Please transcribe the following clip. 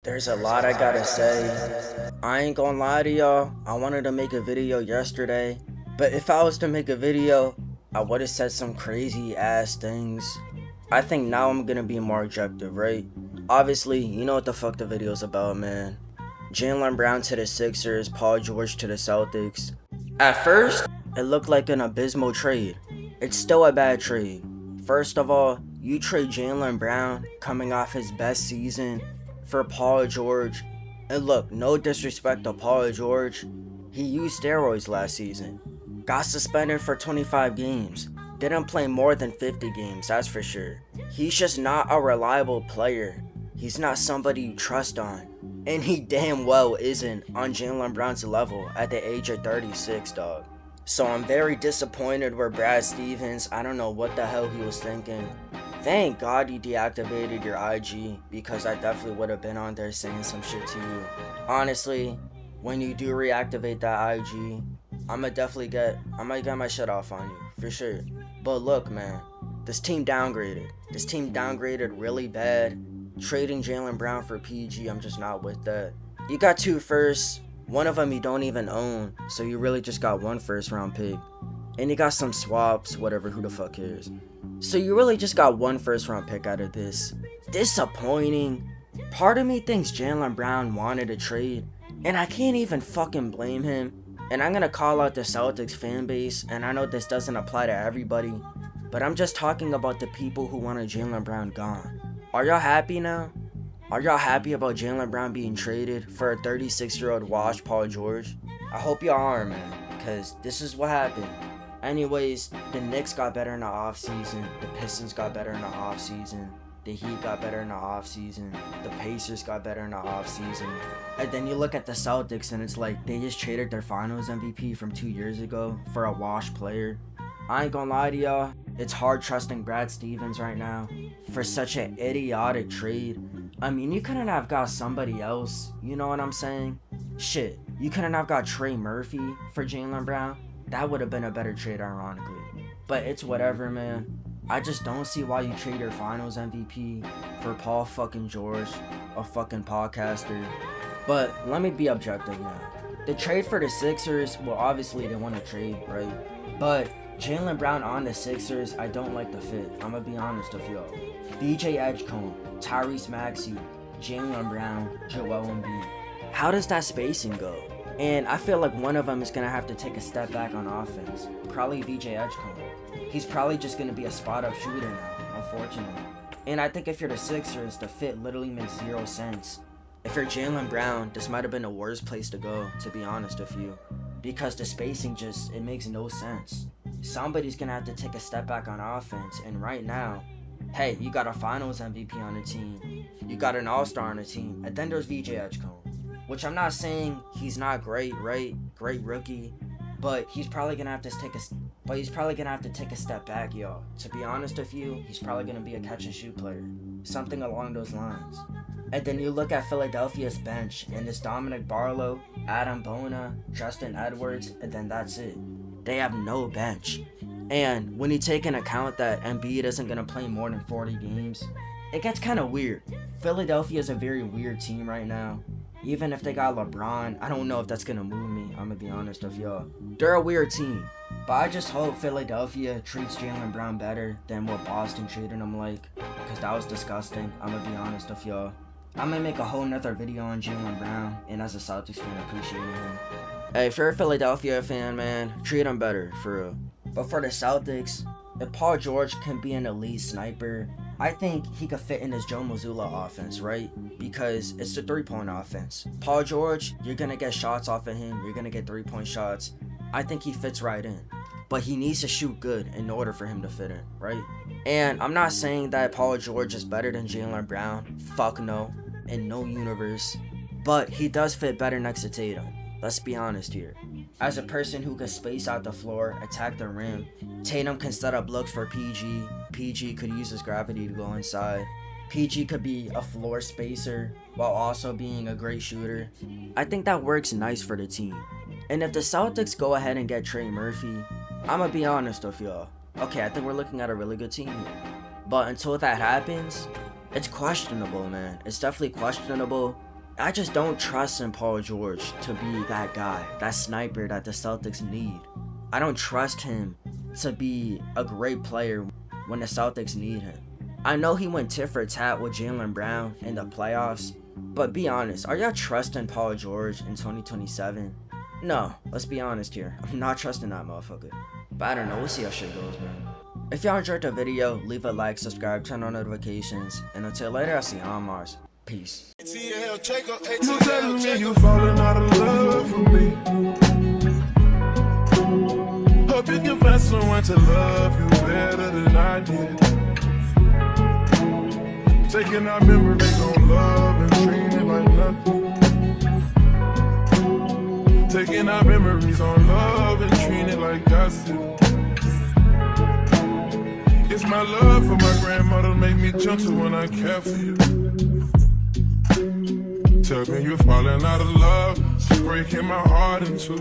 There's a lot I gotta say. I ain't gonna lie to y'all, I wanted to make a video yesterday, but if I was to make a video, I would've said some crazy ass things. I think now I'm gonna be more objective, right? Obviously, you know what the fuck the video's about, man. Jaylen Brown to the Sixers, Paul George to the Celtics. At first, it looked like an abysmal trade. It's still a bad trade. First of all, you trade Jaylen Brown coming off his best season for Paul George. And look, no disrespect to Paul George, he used steroids last season. Got suspended for 25 games. Didn't play more than 50 games, that's for sure. He's just not a reliable player. He's not somebody you trust on. And he damn well isn't on Jaylen Brown's level at the age of 36, dog. So I'm very disappointed with Brad Stevens. I don't know what the hell he was thinking. Thank God he deactivated your IG, because I definitely would have been on there saying some shit to you. Honestly, when you do reactivate that IG, I might get my shit off on you, for sure. But look, man, this team downgraded. This team downgraded really bad. Trading Jaylen Brown for PG, I'm just not with that. You got 2 firsts, one of them you don't even own, so you really just got 1 first round pick. And you got some swaps, whatever, who the fuck cares. So you really just got 1 first round pick out of this. Disappointing. Part of me thinks Jaylen Brown wanted a trade, and I can't even fucking blame him. And I'm gonna call out the Celtics fan base, and I know this doesn't apply to everybody, but I'm just talking about the people who wanted Jaylen Brown gone. Are y'all happy now? Are y'all happy about Jaylen Brown being traded for a 36-year-old washed Paul George? I hope y'all are, man, because this is what happened. Anyways, the Knicks got better in the offseason, the Pistons got better in the offseason, the Heat got better in the offseason, the Pacers got better in the offseason. And then you look at the Celtics and it's like they just traded their finals MVP from 2 years ago for a washed player. I ain't gonna lie to y'all, it's hard trusting Brad Stevens right now for such an idiotic trade. I mean, you couldn't have got somebody else, you know what I'm saying? Shit, you couldn't have got Trey Murphy for Jaylen Brown? That would have been a better trade, ironically. But it's whatever, man. I just don't see why you trade your finals MVP for Paul fucking George, a fucking podcaster. But let me be objective now. The trade for the Sixers, well, obviously they want to trade, right? But Jaylen Brown on the Sixers, I don't like the fit. I'm gonna be honest with y'all. BJ Edgecombe, Tyrese Maxey, Jaylen Brown, Joel Embiid. How does that spacing go? And I feel like one of them is gonna have to take a step back on offense. Probably BJ Edgecombe. He's probably just gonna be a spot-up shooter now, unfortunately. And I think if you're the Sixers, the fit literally makes 0 sense. If you're Jaylen Brown, this might have been the worst place to go, to be honest with you. Because the spacing it makes no sense. Somebody's gonna have to take a step back on offense, and right now, hey, you got a finals MVP on the team, you got an all-star on the team, and then there's VJ Edgecombe. Which I'm not saying he's not great, right? Great rookie, but he's probably gonna have to take a step back, y'all. To be honest with you, he's probably gonna be a catch and shoot player, something along those lines. And then you look at Philadelphia's bench, and it's Dominic Barlow, Adam Bona, Justin Edwards, and then that's it. They have no bench. And when you take into account that Embiid isn't gonna play more than 40 games, it gets kind of weird. Philadelphia is a very weird team right now. Even if they got LeBron, I don't know if that's gonna move me. I'm gonna be honest with y'all. They're a weird team. But I just hope Philadelphia treats Jaylen Brown better than what Boston treated him like. Because that was disgusting. I'm gonna be honest with y'all. I'm gonna make a whole nother video on Jaylen Brown. And as a Celtics fan, appreciating him. Hey, if you're a Philadelphia fan, man, treat him better, for real. But for the Celtics, if Paul George can be an elite sniper, I think he could fit in this Joe Mazzulla offense, right? Because it's the 3-point offense. Paul George, you're going to get shots off of him. You're going to get 3-point shots. I think he fits right in. But he needs to shoot good in order for him to fit in, right? And I'm not saying that Paul George is better than Jaylen Brown. Fuck no. In no universe. But he does fit better next to Tatum. Let's be honest here. As a person who can space out the floor, attack the rim, Tatum can set up looks for PG. PG could use his gravity to go inside. PG could be a floor spacer while also being a great shooter. I think that works nice for the team. And if the Celtics go ahead and get Trey Murphy, I'ma be honest with y'all. Okay, I think we're looking at a really good team here. But until that happens, it's questionable, man. It's definitely questionable. I just don't trust in Paul George to be that guy, that sniper that the Celtics need. I don't trust him to be a great player when the Celtics need him. I know he went tit for tat with Jaylen Brown in the playoffs, but be honest, are y'all trusting Paul George in 2027? No, let's be honest here. I'm not trusting that motherfucker. But I don't know, we'll see how shit goes, man. If y'all enjoyed the video, leave a like, subscribe, turn on notifications, and until later, I'll see you on Mars. Peace. You telling me you falling out of love with me. Hope you can find someone to love you better than I did. Taking our memories on love and treating it like nothing. Taking our memories on love and treating it like gossip. It's my love for my grandmother make me gentle when I care for you. Tell me you're falling out of love, breaking my heart in two.